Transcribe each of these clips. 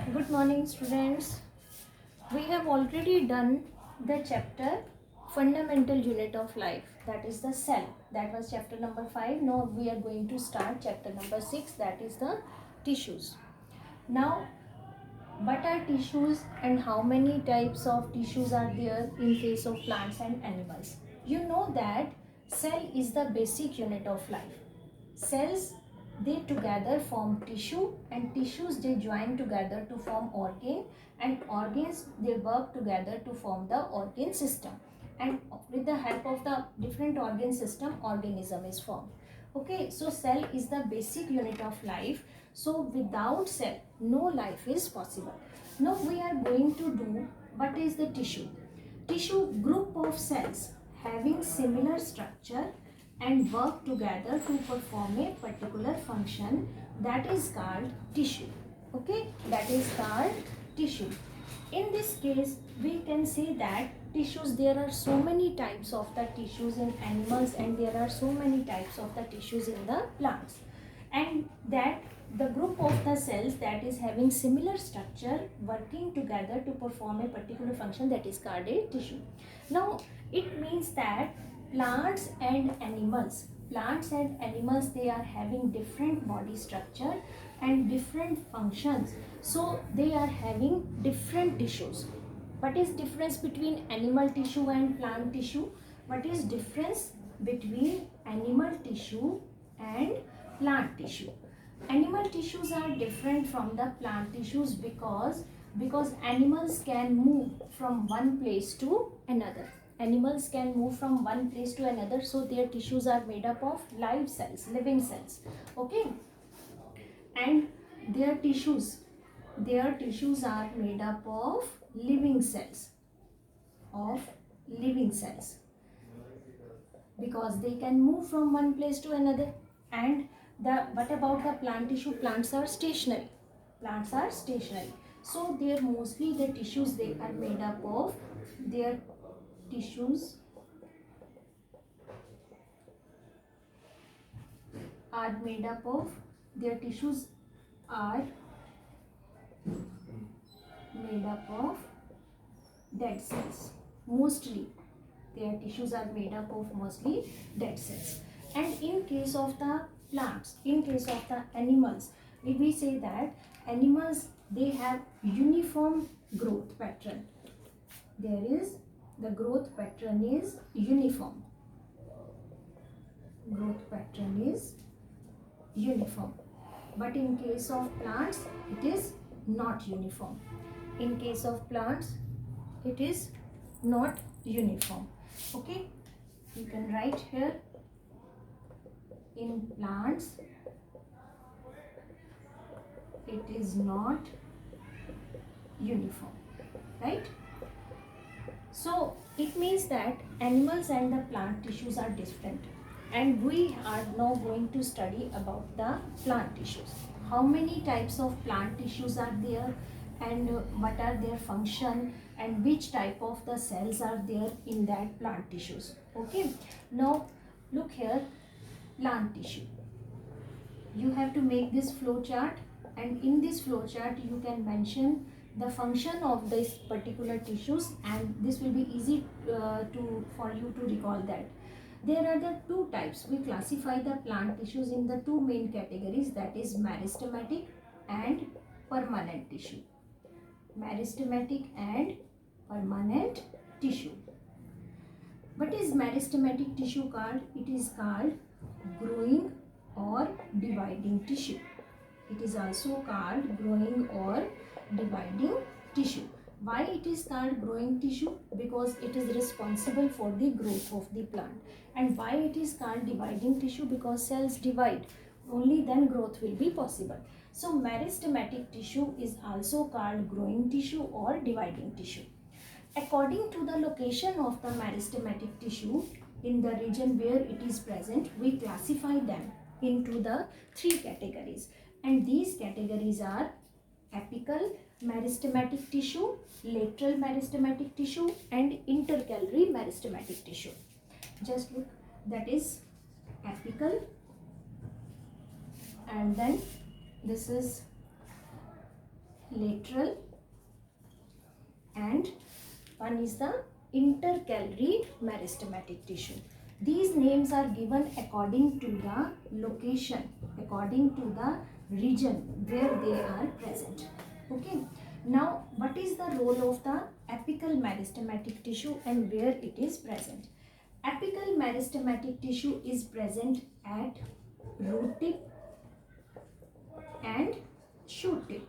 Good morning, students. We have already done the chapter Fundamental Unit of Life, that is the cell. That was chapter number 5. Now we are going to start chapter number 6, that is the tissues. Now, what are tissues and how many types of tissues are there in case of plants and animals? You know that cell is the basic unit of life. Cells, they together form tissue, and tissues they join together to form organ, and organs they work together to form the organ system, and with the help of the different organ system organism is formed. Okay, so cell is the basic unit of life. So without cell no life is possible. Now we are going to do what is the tissue. Tissue, group of cells having similar structure and work together to perform a particular function, that is called tissue. Okay, that is called tissue. In this case we can say that tissues, there are so many types of the tissues in animals and there are so many types of the tissues in the plants, and that the group of the cells that is having similar structure working together to perform a particular function, that is called a tissue. Now it means that plants and animals they are having different body structure and different functions, so they are having different tissues. What is difference between animal tissue and plant tissue? What is difference between animal tissue and plant tissue? Animal tissues are different from the plant tissues because animals can move from one place to another. Animals can move from one place to another, so their tissues are made up of live cells, living cells. Okay, and their tissues are made up of living cells, of living cells, because they can move from one place to another. And the what about the plant tissue? Plants are stationary. Plants are stationary, so they're mostly the tissues they are made up of, their tissues are made up of, their tissues are made up of dead cells. Mostly their tissues are made up of mostly dead cells. And in case of the plants, in case of the animals, if we say that animals they have uniform growth pattern, there is the growth pattern is uniform, growth pattern is uniform. But in case of plants it is not uniform. In case of plants it is not uniform. Okay, you can write here, in plants it is not uniform, right? So it means that animals and the plant tissues are different, and we are now going to study about the plant tissues. How many types of plant tissues are there, and what are their function, and which type of the cells are there in that plant tissues. Okay, now look here, plant tissue. You have to make this flow chart, and in this flow chart you can mention the function of this particular tissues, and this will be easy for you to recall that. There are the two types. We classify the plant tissues in the two main categories, that is meristematic and permanent tissue. Meristematic and permanent tissue. What is meristematic tissue called? It is called growing or dividing tissue. It is also called growing or dividing tissue. Why it is called growing tissue? Because it is responsible for the growth of the plant. And why it is called dividing tissue? Because cells divide, only then growth will be possible. So meristematic tissue is also called growing tissue or dividing tissue. According to the location of the meristematic tissue in the region where it is present, we classify them into the three categories, and these categories are apical meristematic tissue, lateral meristematic tissue, and intercalary meristematic tissue. Just look, that is apical, and then this is lateral, and one is the intercalary meristematic tissue. These names are given according to the location, according to the region where they are present. Okay. Now, what is the role of the apical meristematic tissue and where it is present? Apical meristematic tissue is present at root tip and shoot tip.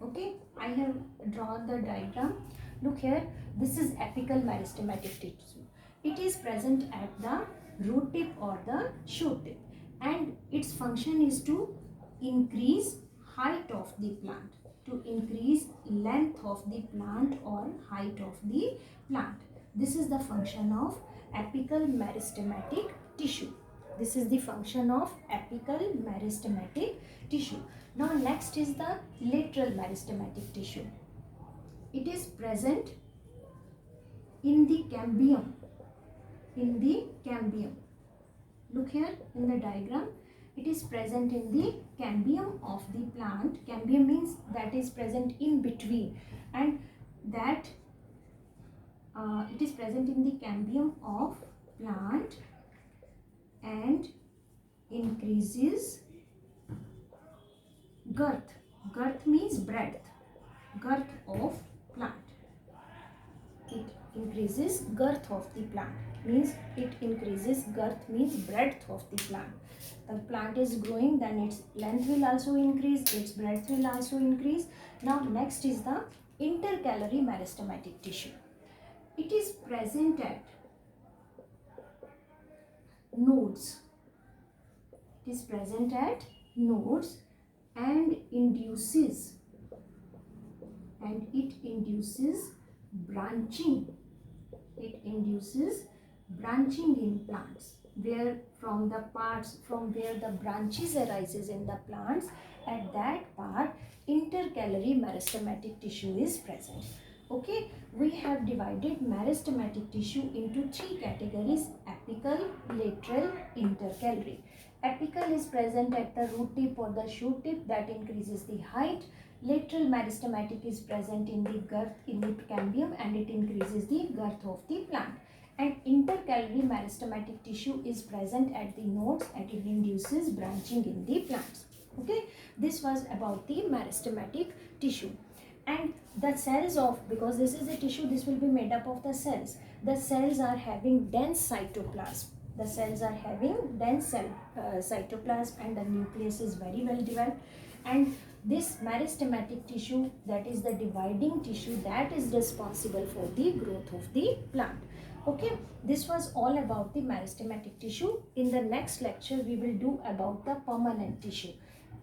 Okay, I have drawn the diagram. Look here, this is apical meristematic tissue. It is present at the root tip or the shoot tip, and its function is to increase height of the plant, to increase length of the plant or height of the plant. This is the function of apical meristematic tissue. This is the function of apical meristematic tissue. Now next is the lateral meristematic tissue. It is present in the cambium. In the cambium. Look here in the diagram. It is present in the cambium of the plant. Cambium means that is present in between, and that it is present in the cambium of plant and increases girth. Girth means breadth. Girth of plant. It increases girth of the plant. Means it increases girth means breadth of the plant. The plant is growing, then its length will also increase, its breadth will also increase. Now next is the intercalary meristematic tissue. It is present at nodes. It is present at nodes and it induces branching. It induces branching in plants, where from the parts from where the branches arises in the plants, at that part intercalary meristematic tissue is present. Okay, we have divided meristematic tissue into three categories: apical, lateral, intercalary. Apical is present at the root tip or the shoot tip, that increases the height. Lateral meristematic is present in the girth in the cambium and it increases the girth of the plant. And intercalary meristematic tissue is present at the nodes and it induces branching in the plants. Okay, this was about the meristematic tissue. And the cells of, because this is a tissue, this will be made up of the cells. The cells are having dense cytoplasm. The cells are having dense cytoplasm and the nucleus is very well developed. And this meristematic tissue, that is the dividing tissue, that is responsible for the growth of the plant. Okay, this was all about the meristematic tissue. In the next lecture, we will do about the permanent tissue.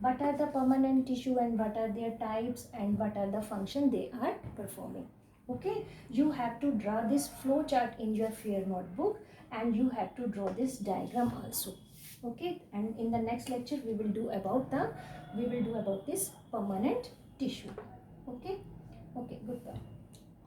What are the permanent tissue and what are their types and what are the function they are performing. Okay, you have to draw this flow chart in your fair notebook and you have to draw this diagram also. Okay, and in the next lecture we will do about this permanent tissue. Okay, goodbye.